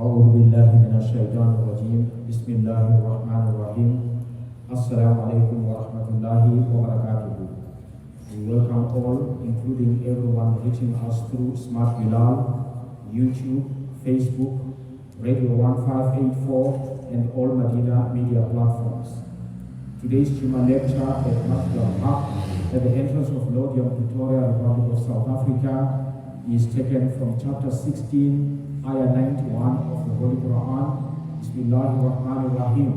أعوذ بالله من الشيطان الرجيم بسم الله الرحمن الرحيم السلام عليكم ورحمة الله وبركاته. We welcome all, including everyone reaching us through Smart Bilal, YouTube, Facebook, Radio 1584 and all Medina media platforms. Today's Juma lecture at Masjid al-Haq at the entrance of Lodium, Pretoria, Republic of South Africa is taken from chapter 16, ayah 91 of the Holy Quran. Bismillahirrahmanirrahim.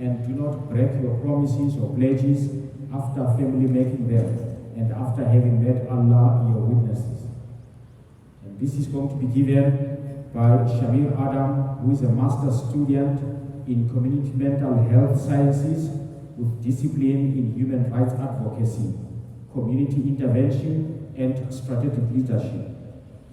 And do not break your promises or pledges after firmly making them and after having made Allah your witnesses. And this is going to be given by Shamir Adam, who is a master's student in community mental health sciences with discipline in human rights advocacy, community intervention, and strategic leadership.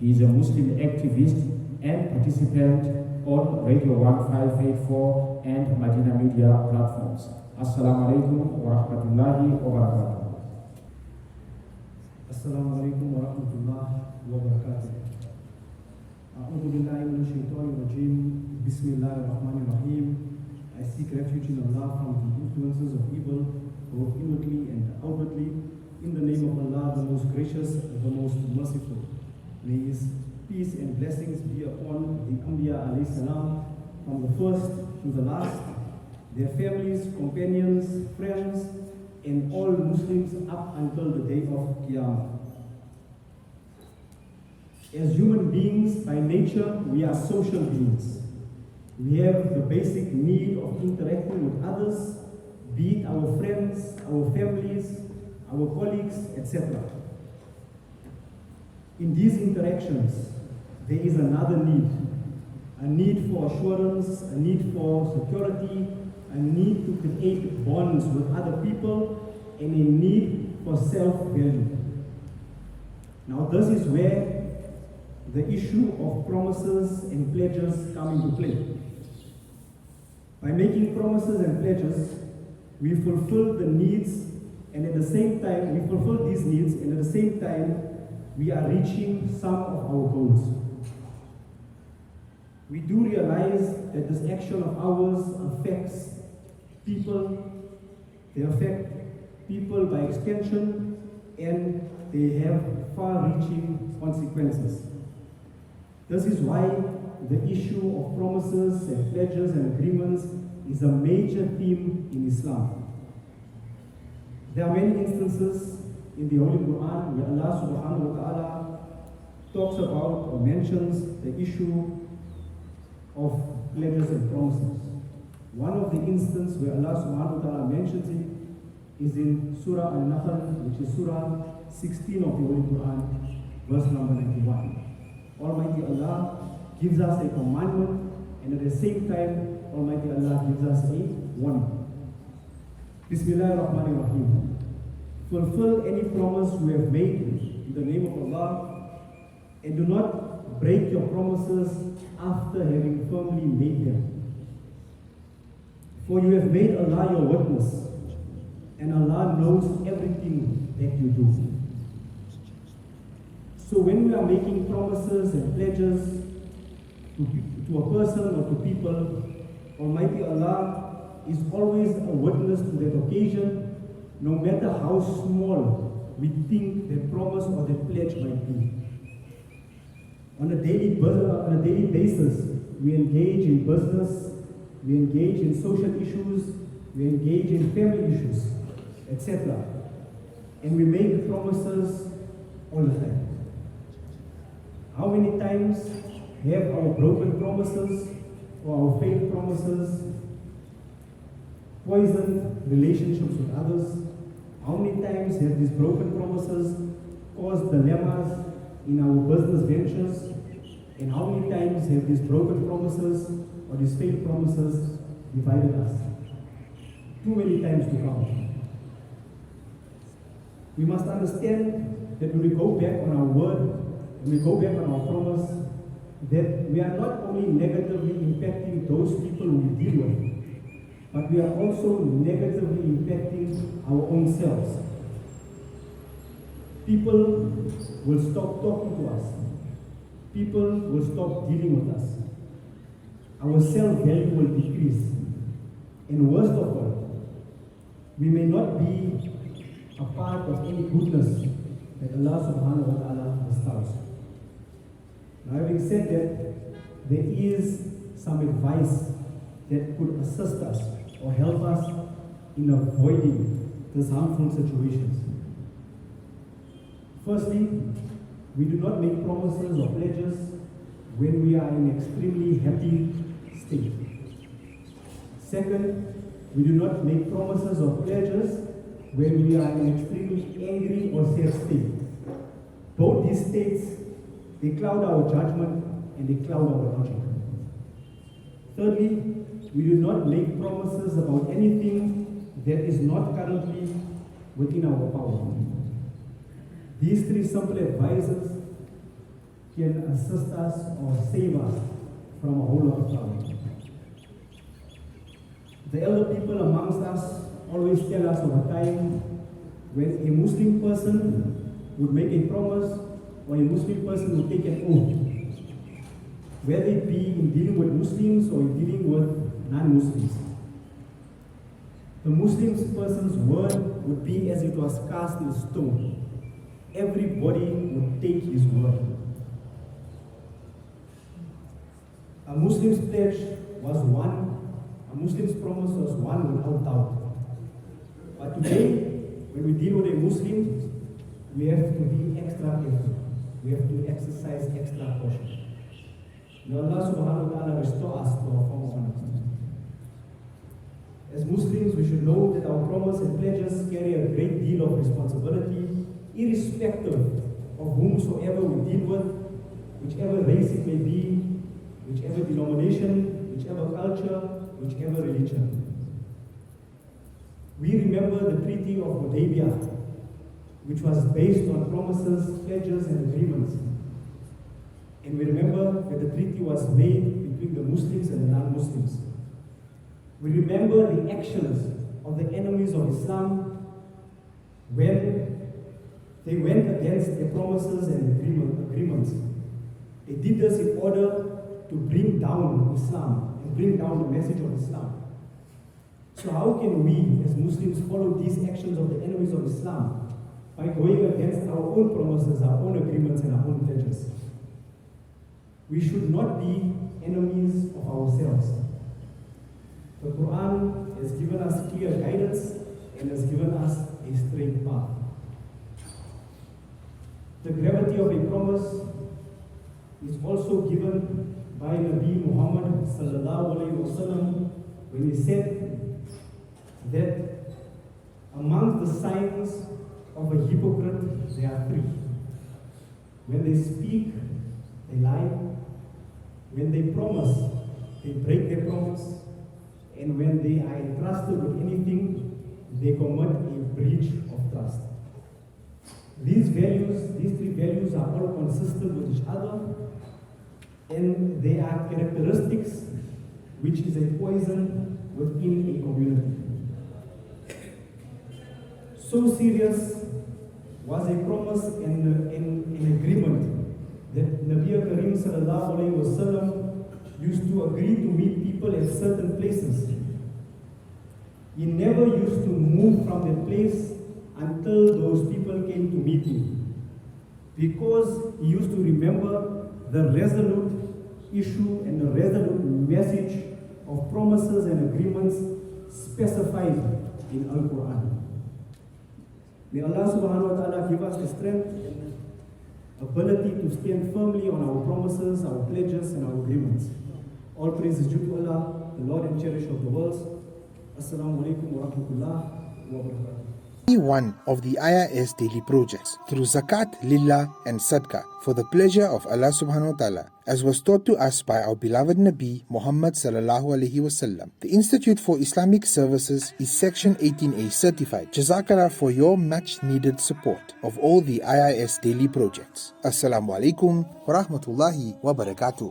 He is a Muslim activist and participant on Radio 1584 and Medina media platforms. Assalamu alaikum wa rahmatullahi wa barakatuh. Assalamu alaikum wa rahmatullahi wa barakatuh. A'udhu billahi minash shaitanir rajim. Bismillahir rahmanir rahim. I seek refuge in Allah from the influences of evil, both inwardly and outwardly. In the name of Allah, the most gracious, the most merciful. May His peace and blessings be upon the Anbiya alayhi salam, from the first to the last, their families, companions, friends, and all Muslims up until the day of Qiyamah. As human beings, by nature, we are social beings. We have the basic need of interacting with others, be it our friends, our families, our colleagues, etc. In these interactions, there is another need. A need for assurance, a need for security, a need to create bonds with other people, and a need for self-value. Now this is where the issue of promises and pledges come into play. By making promises and pledges, we fulfill the needs, and at the same time, we fulfill these needs, and at the same time, we are reaching some of our goals. We do realize that this action of ours affects people, they affect people by extension, and they have far-reaching consequences. This is why the issue of promises and pledges and agreements is a major theme in Islam. There are many instances in the Holy Quran where Allah subhanahu wa ta'ala talks about or mentions the issue of pledges and promises. One of the instances where Allah subhanahu wa ta'ala mentions it is in Surah Al-Nahl, which is Surah 16 of the Holy Quran, verse number 91. Almighty Allah gives us a commandment, and at the same time, Almighty Allah gives us a warning. Bismillahir Rahmanir Rahim. Fulfill any promise you have made in the name of Allah, and do not break your promises after having firmly made them. For you have made Allah your witness, and Allah knows everything that you do. So when we are making promises and pledges to a person or to people, Almighty Allah is always a witness to that occasion, no matter how small we think that promise or that pledge might be. On a daily basis, we engage in business, we engage in social issues, we engage in family issues, etc. And we make promises all the time. How many times have our broken promises or our failed promises poisoned relationships with others? How many times have these broken promises caused dilemmas in our business ventures? And how many times have these broken promises or these failed promises divided us? Too many times to count. We must understand that when we go back on our word, when we go back on our promise, that we are not only negatively impacting those people we deal with, but we are also negatively impacting our own selves. People will stop talking to us. People will stop dealing with us. our self-value will decrease. And worst of all, we may not be a part of any goodness that Allah subhanahu wa ta'ala bestows. Now, having said that, there is some advice that could assist us or help us in avoiding these harmful situations. Firstly, we do not make promises or pledges when we are in extremely happy state. Second, we do not make promises or pledges when we are in an extremely angry or sad state. Both these states, they cloud our judgment and they cloud our logic. Thirdly, we do not make promises about anything that is not currently within our power. These three simple advices can assist us or save us from a whole lot of trouble. The elder people amongst us always tell us over time, when a Muslim person would make a promise or a Muslim person would take an oath, whether it be in dealing with Muslims or in dealing with non-Muslims. The Muslim person's word would be as it was cast in stone. Everybody would take his word. A Muslim's pledge was one, a Muslim's promise was one without doubt. But today, when we deal with a Muslim, we have to be extra careful. We have to exercise extra caution. May Allah subhanahu wa ta'ala restore us to our former honor. As Muslims, we should know that our promise and pledges carry a great deal of responsibility, irrespective of whomsoever we deal with, whichever race it may be, whichever denomination, whichever culture, whichever religion. We remember the Treaty of Hudaybiyah, which was based on promises, pledges, and agreements. And we remember that the treaty was made between the Muslims and the non-Muslims. We remember the actions of the enemies of Islam when they went against the promises and agreements. They did this in order to bring down Islam and bring down the message of Islam. So how can we as Muslims follow these actions of the enemies of Islam? By going against our own promises, our own agreements, and our own pledges. We should not be enemies of ourselves. The Quran has given us clear guidance and has given us a straight path. The gravity of a promise is also given by Nabi Muhammad sallallahu alaihi wasallam when he said that among the signs of a hypocrite, there are three. When they speak, they lie. When they promise, they break their promise. And when they are entrusted with anything, they commit a breach of trust. These three values are all consistent with each other, and they are characteristics which is a poison within a community. So serious was a promise and an agreement that Nabi Karim sallallahu alayhi wasallam used to agree to meet people at certain places. He never used to move from that place until those people came to meet him, because he used to remember the resolute issue and the resolute message of promises and agreements specified in Al-Quran. May Allah subhanahu wa ta'ala give us the strength and ability to stand firmly on our promises, our pledges, and our agreements. All praise is due to Allah, the Lord and cherisher of the worlds. Assalamu alaikum wa rahmatullah wa barakatuh. One of the IIS daily projects through Zakat, Lillah and Sadaqah for the pleasure of Allah subhanahu wa ta'ala, as was taught to us by our beloved Nabi Muhammad sallallahu alaihi wasallam. The Institute for Islamic Services is Section 18A certified. Jazakallah for your much needed support of all the IIS daily projects. Assalamu alaikum wa rahmatullahi wa barakatuh.